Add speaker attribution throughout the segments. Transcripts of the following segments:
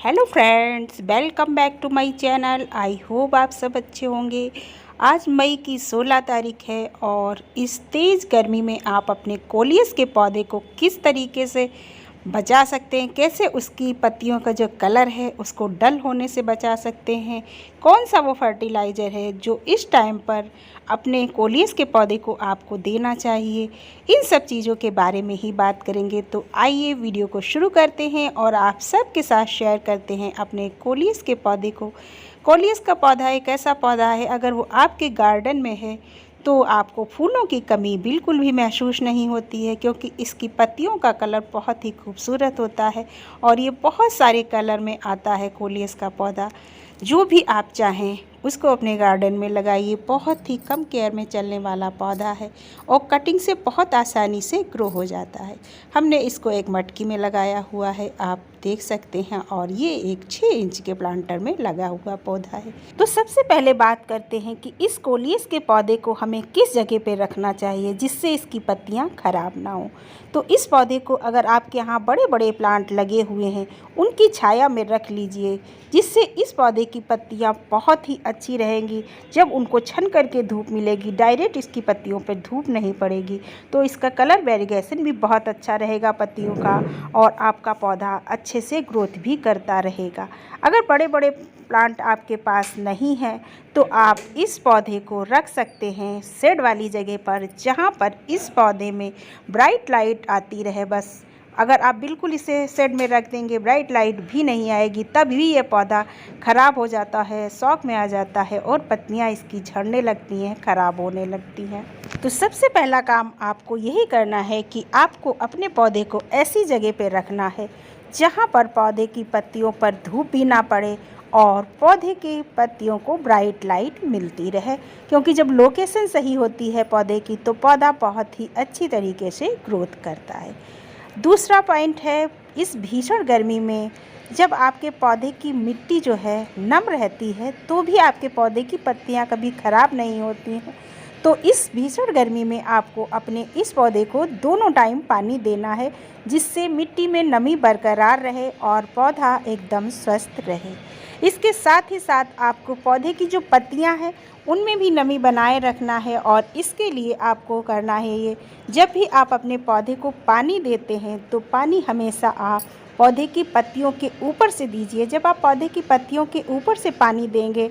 Speaker 1: Hello friends, welcome back to my channel. I hope आप सब अच्छे होंगे। आज मई की 16 तारीख है और इस तेज़ गर्मी में आप अपने कोलियस के पौधे को किस तरीके से बचा सकते हैं, कैसे उसकी पत्तियों का जो कलर है उसको डल होने से बचा सकते हैं, कौन सा वो फर्टिलाइज़र है जो इस टाइम पर अपने कोलियस के पौधे को आपको देना चाहिए, इन सब चीज़ों के बारे में ही बात करेंगे। तो आइए वीडियो को शुरू करते हैं और आप सबके साथ शेयर करते हैं अपने कोलियस के पौधे को। कोलियस का पौधा एक ऐसा पौधा है, अगर वो आपके गार्डन में है तो आपको फूलों की कमी बिल्कुल भी महसूस नहीं होती है, क्योंकि इसकी पत्तियों का कलर बहुत ही खूबसूरत होता है और ये बहुत सारे कलर में आता है। कोलियस का पौधा जो भी आप चाहें उसको अपने गार्डन में लगाइए। बहुत ही कम केयर में चलने वाला पौधा है और कटिंग से बहुत आसानी से ग्रो हो जाता है। हमने इसको एक मटकी में लगाया हुआ है, आप देख सकते हैं, और ये एक 6 इंच के प्लांटर में लगा हुआ पौधा है। तो सबसे पहले बात करते हैं कि इस कोलियस के पौधे को हमें किस जगह पे रखना चाहिए जिससे इसकी पत्तियां खराब ना हो। तो इस पौधे को अगर आपके यहाँ बड़े बड़े प्लांट लगे हुए हैं उनकी छाया में रख लीजिए, जिससे इस पौधे की पत्तियां बहुत ही अच्छी रहेंगी। जब उनको छन करके धूप मिलेगी, डायरेक्ट इसकी पत्तियों पर धूप नहीं पड़ेगी, तो इसका कलर वेरिएशन भी बहुत अच्छा रहेगा पत्तियों का, और आपका पौधा अच्छे से ग्रोथ भी करता रहेगा। अगर बड़े बड़े प्लांट आपके पास नहीं है तो आप इस पौधे को रख सकते हैं शेड वाली जगह पर, जहाँ पर इस पौधे में ब्राइट लाइट आती रहे। बस अगर आप बिल्कुल इसे शेड में रख देंगे, ब्राइट लाइट भी नहीं आएगी, तब भी ये पौधा ख़राब हो जाता है, शौक में आ जाता है और पत्तियां इसकी झड़ने लगती हैं, ख़राब होने लगती हैं। तो सबसे पहला काम आपको यही करना है कि आपको अपने पौधे को ऐसी जगह पे रखना है जहाँ पर पौधे की पत्तियों पर धूप भी ना पड़े और पौधे की पत्तियों को ब्राइट लाइट मिलती रहे, क्योंकि जब लोकेशन सही होती है पौधे की तो पौधा बहुत ही अच्छी तरीके से ग्रोथ करता है। दूसरा पॉइंट है, इस भीषण गर्मी में जब आपके पौधे की मिट्टी जो है नम रहती है तो भी आपके पौधे की पत्तियां कभी ख़राब नहीं होती हैं। तो इस भीषण गर्मी में आपको अपने इस पौधे को दोनों टाइम पानी देना है, जिससे मिट्टी में नमी बरकरार रहे और पौधा एकदम स्वस्थ रहे। इसके साथ ही साथ आपको पौधे की जो पत्तियां हैं उनमें भी नमी बनाए रखना है, और इसके लिए आपको करना है ये, जब भी आप अपने पौधे को पानी देते हैं तो पानी हमेशा आप पौधे की पत्तियों के ऊपर से दीजिए। जब आप पौधे की पत्तियों के ऊपर से पानी देंगे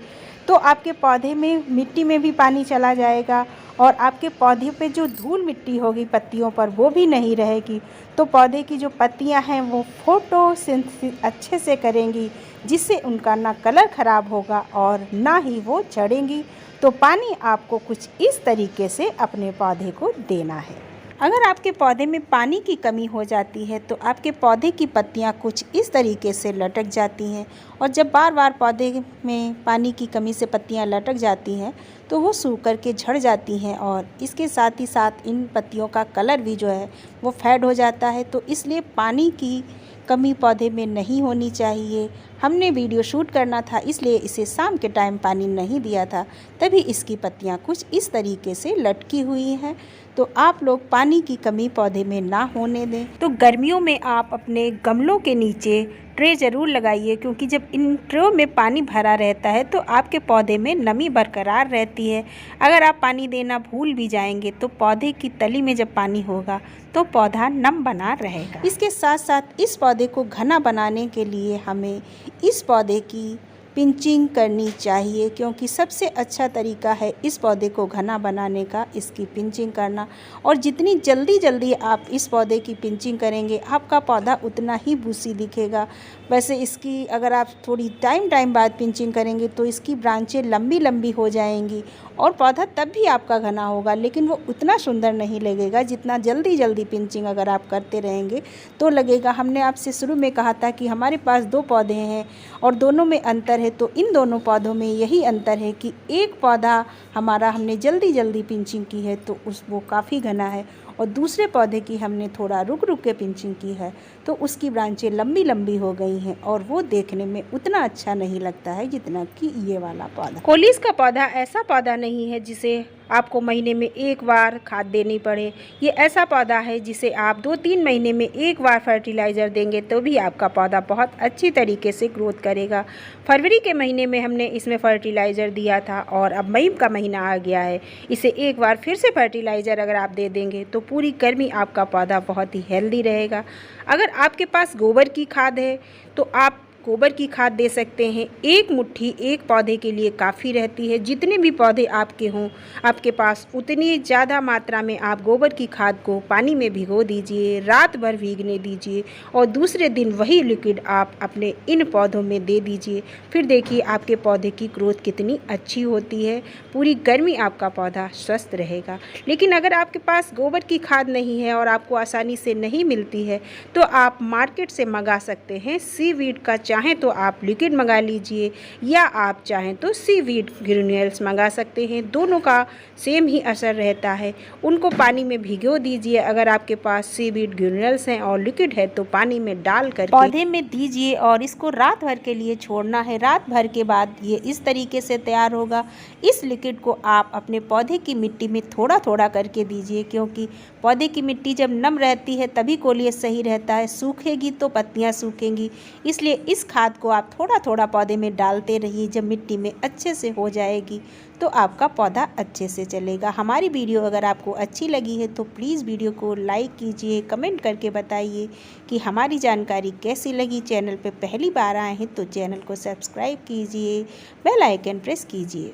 Speaker 1: तो आपके पौधे में मिट्टी में भी पानी चला जाएगा और आपके पौधे पे जो धूल मिट्टी होगी पत्तियों पर वो भी नहीं रहेगी। तो पौधे की जो पत्तियां हैं वो फोटोसिंथेसिस अच्छे से करेंगी, जिससे उनका ना कलर ख़राब होगा और ना ही वो झड़ेंगी। तो पानी आपको कुछ इस तरीके से अपने पौधे को देना है। अगर आपके पौधे में पानी की कमी हो जाती है तो आपके पौधे की पत्तियां कुछ इस तरीके से लटक जाती हैं, और जब बार बार पौधे में पानी की कमी से पत्तियां लटक जाती हैं तो वो सूख करके झड़ जाती हैं, और इसके साथ ही साथ इन पत्तियों का कलर भी जो है वो फेड हो जाता है। तो इसलिए पानी की कमी पौधे में नहीं होनी चाहिए। हमने वीडियो शूट करना था इसलिए इसे शाम के टाइम पानी नहीं दिया था, तभी इसकी पत्तियां कुछ इस तरीके से लटकी हुई हैं। तो आप लोग पानी की कमी पौधे में ना होने दें। तो गर्मियों में आप अपने गमलों के नीचे ट्रे ज़रूर लगाइए, क्योंकि जब इन ट्रे में पानी भरा रहता है तो आपके पौधे में नमी बरकरार रहती है। अगर आप पानी देना भूल भी जाएंगे तो पौधे की तली में जब पानी होगा तो पौधा नम बना रहेगा। इसके साथ साथ इस पौधे को घना बनाने के लिए हमें इस पौधे की पिंचिंग करनी चाहिए, क्योंकि सबसे अच्छा तरीका है इस पौधे को घना बनाने का इसकी पिंचिंग करना। और जितनी जल्दी आप इस पौधे की पिंचिंग करेंगे आपका पौधा उतना ही बूसी दिखेगा। वैसे इसकी अगर आप थोड़ी टाइम बाद पिंचिंग करेंगे तो इसकी ब्रांचें लंबी हो जाएंगी और पौधा तब भी आपका घना होगा, लेकिन वो उतना सुंदर नहीं लगेगा जितना जल्दी पिंचिंग अगर आप करते रहेंगे तो लगेगा। हमने आपसे शुरू में कहा था कि हमारे पास 2 पौधे हैं और दोनों में अंतर है, तो इन दोनों पौधों में यही अंतर है कि एक पौधा हमारा हमने जल्दी पिंचिंग की है तो वो काफ़ी घना है, और दूसरे पौधे की हमने थोड़ा रुक के पिंचिंग की है तो उसकी ब्रांचें लंबी लंबी हो गई हैं और वो देखने में उतना अच्छा नहीं लगता है जितना कि ये वाला पौधा। कोलियस का पौधा ऐसा पौधा नहीं है जिसे आपको महीने में एक बार खाद देनी पड़े। ये ऐसा पौधा है जिसे आप 2-3 महीने में एक बार फर्टिलाइज़र देंगे तो भी आपका पौधा बहुत अच्छी तरीके से ग्रोथ करेगा। फरवरी के महीने में हमने इसमें फर्टिलाइज़र दिया था और अब मई का महीना आ गया है। इसे एक बार फिर से फर्टिलाइज़र अगर आप दे देंगे तो पूरी गर्मी आपका पौधा बहुत ही हेल्दी रहेगा। अगर आपके पास गोबर की खाद है तो आप गोबर की खाद दे सकते हैं। एक मुट्ठी एक पौधे के लिए काफ़ी रहती है। जितने भी पौधे आपके हों आपके पास उतनी ज़्यादा मात्रा में आप गोबर की खाद को पानी में भिगो दीजिए, रात भर भीगने दीजिए और दूसरे दिन वही लिक्विड आप अपने इन पौधों में दे दीजिए। फिर देखिए आपके पौधे की ग्रोथ कितनी अच्छी होती है। पूरी गर्मी आपका पौधा स्वस्थ रहेगा। लेकिन अगर आपके पास गोबर की खाद नहीं है और आपको आसानी से नहीं मिलती है तो आप मार्केट से मंगा सकते हैं सीवीड का। चाहें तो आप लिक्विड मंगा लीजिए या आप चाहें तो सीवीड ग्रेन्यूल्स मंगा सकते हैं। दोनों का सेम ही असर रहता है। उनको पानी में भिगो दीजिए। अगर आपके पास सीवीड ग्रेन्यूल्स हैं और लिक्विड है तो पानी में डाल कर पौधे में दीजिए और इसको रात भर के लिए छोड़ना है। रात भर के बाद ये इस तरीके से तैयार होगा। इस लिक्विड को आप अपने पौधे की मिट्टी में थोड़ा थोड़ा करके दीजिए, क्योंकि पौधे की मिट्टी जब नम रहती है तभी कोलियस सही रहता है। सूखेगी तो पत्तियाँ सूखेंगी। इसलिए इस खाद को आप थोड़ा थोड़ा पौधे में डालते रहिए। जब मिट्टी में अच्छे से हो जाएगी तो आपका पौधा अच्छे से चलेगा। हमारी वीडियो अगर आपको अच्छी लगी है तो प्लीज़ वीडियो को लाइक कीजिए, कमेंट करके बताइए कि हमारी जानकारी कैसी लगी। चैनल पे पहली बार आए हैं तो चैनल को सब्सक्राइब कीजिए, बेल आइकन प्रेस कीजिए।